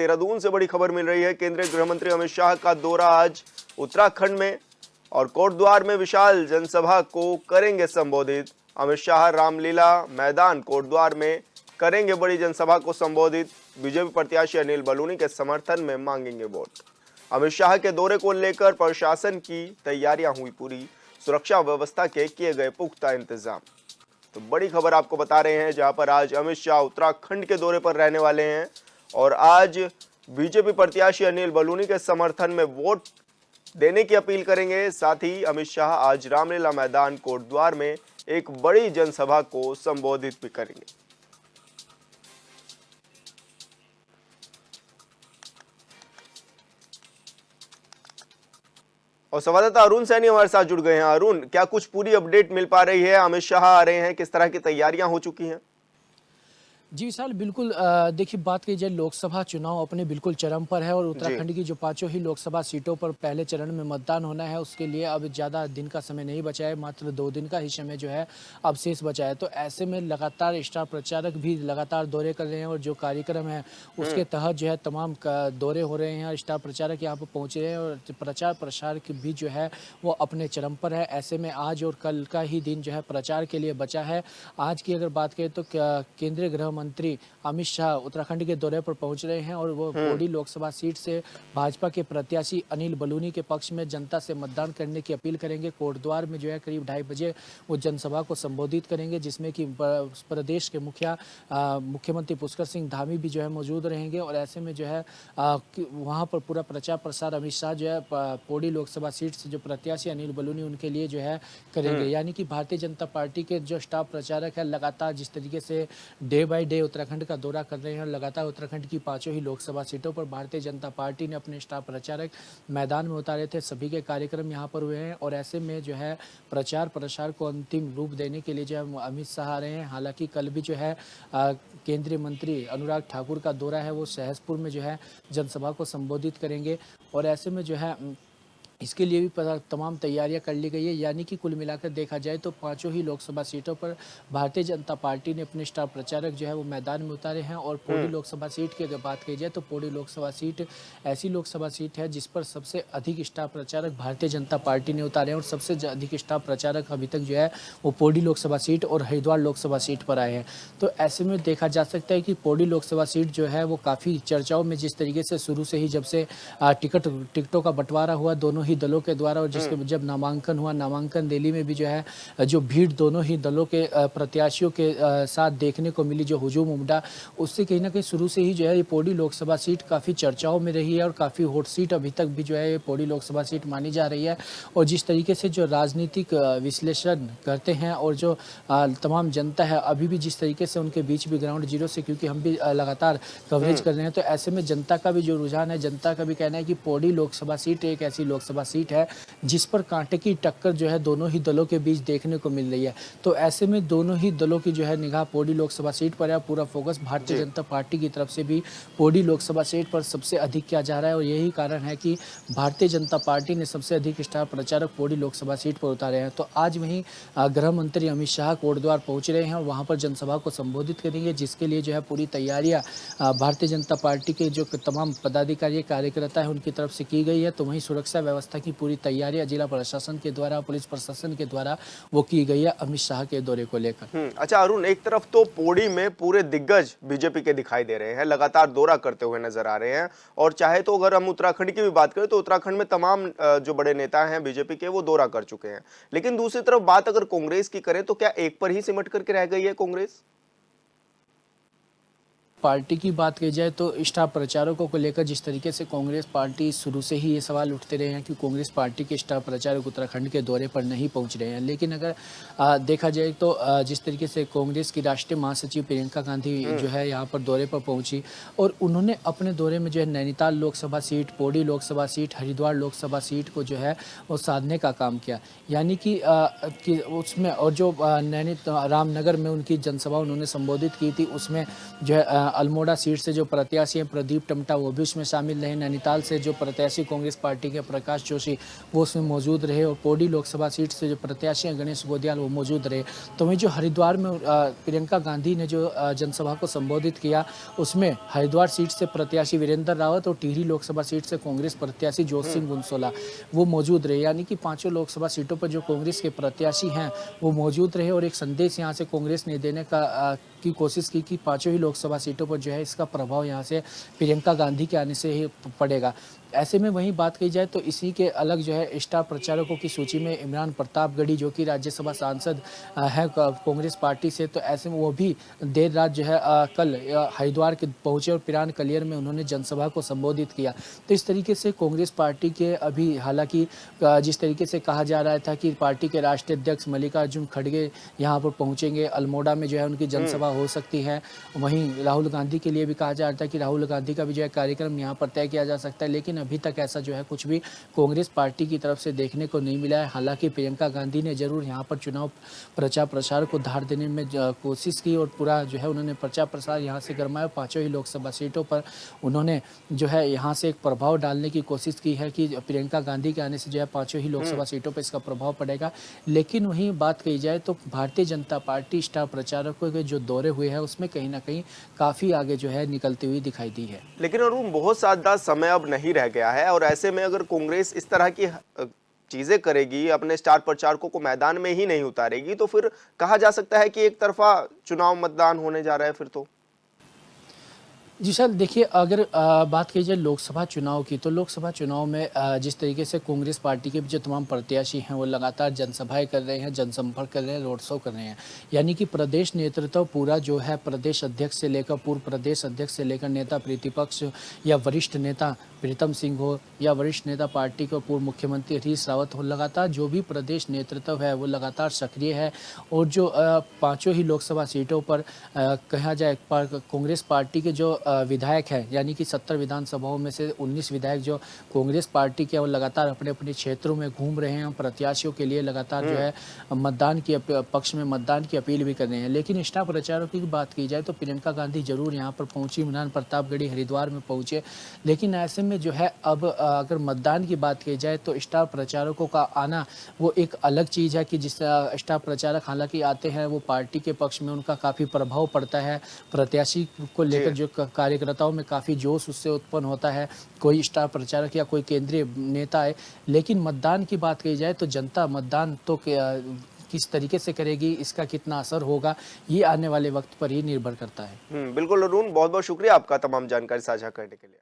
देहरादून से बड़ी खबर मिल रही है। केंद्रीय गृह मंत्री अमित शाह का दौरा आज उत्तराखंड में और कोटद्वार में विशाल जनसभा को करेंगे संबोधित। अमित शाह रामलीला मैदान कोटद्वार में करेंगे बड़ी जनसभा को संबोधित। बीजेपी प्रत्याशी अनिल बलूनी के समर्थन में मांगेंगे वोट। अमित शाह के दौरे को लेकर प्रशासन की तैयारियां हुई पूरी, सुरक्षा व्यवस्था के किए गए पुख्ता इंतजाम। तो बड़ी खबर आपको बता रहे हैं, जहां पर आज अमित शाह उत्तराखंड के दौरे पर रहने वाले हैं और आज बीजेपी प्रत्याशी अनिल बलूनी के समर्थन में वोट देने की अपील करेंगे। साथ ही अमित शाह आज रामलीला मैदान कोटद्वार में एक बड़ी जनसभा को संबोधित भी करेंगे। और संवाददाता अरुण सैनी हमारे साथ जुड़ गए हैं। अरुण, क्या कुछ पूरी अपडेट मिल पा रही है? अमित शाह आ रहे हैं, किस तरह की तैयारियां हो चुकी हैं? जी विशाल, बिल्कुल देखिए, बात की जाए लोकसभा चुनाव अपने बिल्कुल चरम पर है और उत्तराखंड की जो पांचों ही लोकसभा सीटों पर पहले चरण में मतदान होना है, उसके लिए अब ज़्यादा दिन का समय नहीं बचा है, मात्र 2 दिन का ही समय जो है अब शेष बचा है। तो ऐसे में लगातार स्टार प्रचारक भी लगातार दौरे कर रहे हैं और जो कार्यक्रम है उसके तहत जो है तमाम दौरे हो रहे हैं और स्टार प्रचारक यहाँ पर पहुँच रहे हैं और प्रचार प्रसार की भी जो है वो अपने चरम पर है। ऐसे में आज और कल का ही दिन जो है प्रचार के लिए बचा है। आज की अगर बात करें तो केंद्रीय गृह मंत्री अमित शाह उत्तराखंड के दौरे पर पहुंच रहे हैं और वो पौड़ी लोकसभा सीट से भाजपा के प्रत्याशी अनिल बलूनी के पक्ष में जनता से मतदान करने की अपील करेंगे। कोटद्वार में जो है करीब 2:30 बजे वो जनसभा को संबोधित करेंगे, जिसमें कि प्रदेश के मुख्यमंत्री पुष्कर सिंह धामी भी जो है मौजूद रहेंगे। और ऐसे में जो है वहाँ पर पूरा प्रचार प्रसार अमित शाह जो है पौड़ी लोकसभा सीट से जो प्रत्याशी अनिल बलूनी उनके लिए जो है करेंगे। यानी कि भारतीय जनता पार्टी के जो स्टाफ प्रचारक है लगातार जिस तरीके से डे बाय डे उत्तराखंड का दौरा कर रहे हैं और लगातार उत्तराखंड की पांचों ही लोकसभा सीटों पर भारतीय जनता पार्टी ने अपने स्टार प्रचारक मैदान में उतारे थे। सभी के कार्यक्रम यहां पर हुए हैं और ऐसे में जो है प्रचार प्रसार को अंतिम रूप देने के लिए जो है अमित शाह आ रहे हैं। हालांकि कल भी जो है केंद्रीय मंत्री अनुराग ठाकुर का दौरा है, वो सहसपुर में जो है जनसभा को संबोधित करेंगे और ऐसे में जो है इसके लिए भी तमाम तैयारियां कर ली गई है। यानी कि कुल मिलाकर देखा जाए तो पांचों ही लोकसभा सीटों पर भारतीय जनता पार्टी ने अपने स्टार प्रचारक जो है वो मैदान में उतारे हैं। और पौड़ी लोकसभा सीट की अगर बात की जाए तो पौड़ी लोकसभा सीट ऐसी लोकसभा सीट है जिस पर सबसे अधिक स्टार प्रचारक भारतीय जनता पार्टी ने उतारे हैं और सबसे अधिक स्टार प्रचारक अभी तक जो है वो पौड़ी लोकसभा सीट और हरिद्वार लोकसभा सीट पर आए हैं। तो ऐसे में देखा जा सकता है कि पौड़ी लोकसभा सीट जो है वो काफ़ी चर्चाओं में, जिस तरीके से शुरू से ही जब से टिकटों का बंटवारा हुआ दोनों ही दलों के द्वारा और जिसके जब नामांकन हुआ, नामांकन रैली में भी जो है जो भीड़ दोनों ही दलों के प्रत्याशियों के साथ देखने को मिली, जो हुजूम उमड़ा, उससे कहीं ना कहीं शुरू से ही जो है ये पौड़ी लोकसभा सीट काफ़ी चर्चाओं में रही है और काफ़ी हॉट सीट अभी तक भी जो है ये पौड़ी लोकसभा सीट मानी जा रही है। और जिस तरीके से जो राजनीतिक विश्लेषण करते हैं और जो तमाम जनता है अभी भी जिस तरीके से उनके बीच भी ग्राउंड जीरो से, क्योंकि हम भी लगातार कवरेज कर रहे हैं, तो ऐसे में जनता का भी जो रुझान है, जनता का भी कहना है कि पौड़ी लोकसभा सीट एक ऐसी लोकसभा सीट है जिस पर कांटे की टक्कर जो है दोनों ही दलों के बीच देखने को मिल रही है। तो ऐसे में दोनों ही दलों की जो है निगाह पौड़ी लोकसभा सीट पर है। पूरा फोकस भारतीय जनता पार्टी की तरफ से भी पौड़ी लोकसभा सीट पर सबसे अधिक किया जा रहा है और यही कारण है कि भारतीय जनता पार्टी ने सबसे अधिक स्टार प्रचारक पौड़ी लोकसभा सीट पर उतारे हैं। तो आज वहीं गृह मंत्री अमित शाह कोटद्वार पहुंच रहे हैं और वहां पर जनसभा को संबोधित करेंगे, जिसके लिए जो है पूरी तैयारियां भारतीय जनता पार्टी के जो तमाम पदाधिकारी कार्यकर्ता है उनकी तरफ से की गई है। तो वहीं सुरक्षा व्यवस्था की पूरी तैयारियां जिला प्रशासन के द्वारा, पुलिस प्रशासन के द्वारा वो की गई है अमित शाह के दौरे को लेकर। अच्छा अरुण, एक तरफ तो पौड़ी में पूरे दिग्गज बीजेपी के दिखाई दे रहे हैं, लगातार दौरा करते हुए नजर आ रहे हैं, और चाहे तो अगर हम उत्तराखंड की भी बात करें तो उत्तराखंड में तमाम जो बड़े नेता हैं बीजेपी के वो दौरा कर चुके हैं। लेकिन दूसरी तरफ बात अगर कांग्रेस की करें तो क्या एक पर ही सिमट करके रह गई है कांग्रेस? पार्टी की बात की जाए तो स्टार प्रचारकों को लेकर जिस तरीके से कांग्रेस पार्टी शुरू से ही ये सवाल उठते रहे हैं कि कांग्रेस पार्टी के स्टार प्रचारक उत्तराखंड के दौरे पर नहीं पहुंच रहे हैं। लेकिन अगर देखा जाए तो जिस तरीके से कांग्रेस की राष्ट्रीय महासचिव प्रियंका गांधी जो है यहाँ पर दौरे पर पहुंची और उन्होंने अपने दौरे में जो है Nainital Lok Sabha seat, Pauri Lok Sabha seat, Haridwar Lok Sabha seat को जो है वो साधने का काम किया। यानी कि उसमें और जो रामनगर में उनकी जनसभा उन्होंने संबोधित की थी उसमें जो है अल्मोड़ा सीट से जो प्रत्याशी हैं प्रदीप टमटा वो भी उसमें शामिल रहे। नैनीताल से जो प्रत्याशी कांग्रेस पार्टी के प्रकाश जोशी वो उसमें मौजूद रहे और पौड़ी लोकसभा सीट से जो प्रत्याशी हैं गणेश गोदियाल वो मौजूद रहे। तो वहीं जो हरिद्वार में प्रियंका गांधी ने जो जनसभा को संबोधित किया उसमें हरिद्वार सीट से प्रत्याशी वीरेंद्र रावत और टिहरी लोकसभा सीट से कांग्रेस प्रत्याशी जोत सिंह गुनसोला वो मौजूद रहे। यानी कि पांचों लोकसभा सीटों पर जो कांग्रेस के प्रत्याशी हैं वो मौजूद रहे और एक संदेश यहाँ से कांग्रेस ने देने की कोशिश की कि पांचों ही लोकसभा सीटों पर जो है इसका प्रभाव यहाँ से प्रियंका गांधी के आने से ही पड़ेगा। ऐसे में वहीं बात की जाए तो इसी के अलग जो है स्टार प्रचारकों की सूची में इमरान प्रतापगढ़ी जो कि राज्यसभा सांसद है कांग्रेस पार्टी से, तो ऐसे में वो भी देर रात जो है कल हरिद्वार के पहुंचे और पिरान कलियर में उन्होंने जनसभा को संबोधित किया। तो इस तरीके से कांग्रेस पार्टी के अभी हालांकि जिस तरीके से कहा जा रहा था कि पार्टी के राष्ट्रीय अध्यक्ष मल्लिकार्जुन खड़गे यहाँ पर पहुंचेंगे, अल्मोड़ा में जो है उनकी जनसभा हो सकती है। वहीं राहुल गांधी के लिए भी कहा जा रहा था कि राहुल गांधी का भी जो है कार्यक्रम यहाँ पर तय किया जा सकता है, लेकिन अभी तक ऐसा जो है कुछ भी कांग्रेस पार्टी की तरफ से देखने को नहीं मिला है। हालांकि प्रियंका गांधी ने जरूर यहाँ पर चुनाव प्रचार प्रसार को धार देने में कोशिश की और पूरा जो है उन्होंने प्रचार प्रसार यहाँ से गरमाया। पांचों ही लोकसभा सीटों पर उन्होंने जो है यहाँ से एक प्रभाव डालने की कोशिश की है कि प्रियंका गांधी के आने से जो है पांचों ही लोकसभा सीटों पर इसका प्रभाव पड़ेगा। लेकिन वहीं बात कही जाए तो भारतीय जनता पार्टी स्टार प्रचारकों के जो दौरे हुए हैं उसमें कहीं ना कहीं काफी आगे जो है निकलती हुई दिखाई दी है। लेकिन अरुण बहुत ज्यादा समय अब नहीं रह गया है और ऐसे में अगर कांग्रेस इस तरह की चीजें करेगी, अपने स्टार प्रचारकों को मैदान में ही नहीं उतारेगी, तो फिर कहा जा सकता है कि एक तरफा चुनाव मतदान होने जा रहा है फिर तो। जी सर, देखिए अगर बात की जाए लोकसभा चुनाव की तो लोकसभा चुनाव में जिस तरीके से कांग्रेस पार्टी के जो तमाम प्रत्याशी हैं वो लगातार जनसभाएं कर रहे हैं, जनसंपर्क कर रहे हैं, रोड शो कर रहे हैं। यानी कि प्रदेश नेतृत्व पूरा जो है प्रदेश अध्यक्ष से लेकर पूर्व प्रदेश अध्यक्ष से लेकर नेता प्रतिपक्ष या वरिष्ठ नेता प्रीतम सिंह हो या वरिष्ठ नेता पार्टी के पूर्व मुख्यमंत्री हरीश रावत हो, लगातार जो भी प्रदेश नेतृत्व है वो लगातार सक्रिय है। और जो पाँचों ही लोकसभा सीटों पर कहा जाए कांग्रेस पार्टी के जो विधायक हैं, यानी कि 70 विधानसभाओं में से 19 विधायक जो कांग्रेस पार्टी के वो लगातार अपने अपने क्षेत्रों में घूम रहे हैं, प्रत्याशियों के लिए लगातार जो है मतदान की पक्ष में मतदान की अपील भी कर रहे हैं। लेकिन स्टार प्रचारकों की बात की जाए तो प्रियंका गांधी जरूर यहाँ पर पहुंची, इमरान प्रतापगढ़ी हरिद्वार में पहुंचे। लेकिन ऐसे में जो है अब अगर मतदान की बात की जाए तो स्टार प्रचारकों का आना वो एक अलग चीज़ है कि जिस स्टार प्रचारक हालांकि आते हैं वो पार्टी के पक्ष में उनका काफ़ी प्रभाव पड़ता है, प्रत्याशी को लेकर जो कार्यकर्ताओं में काफ़ी जोश उससे उत्पन्न होता है, कोई स्टार प्रचारक या कोई केंद्रीय नेता है। लेकिन मतदान की बात की जाए तो जनता मतदान तो किस तरीके से करेगी, इसका कितना असर होगा, ये आने वाले वक्त पर ही निर्भर करता है। बिल्कुल अरुण, बहुत बहुत शुक्रिया आपका तमाम जानकारी साझा करने के लिए।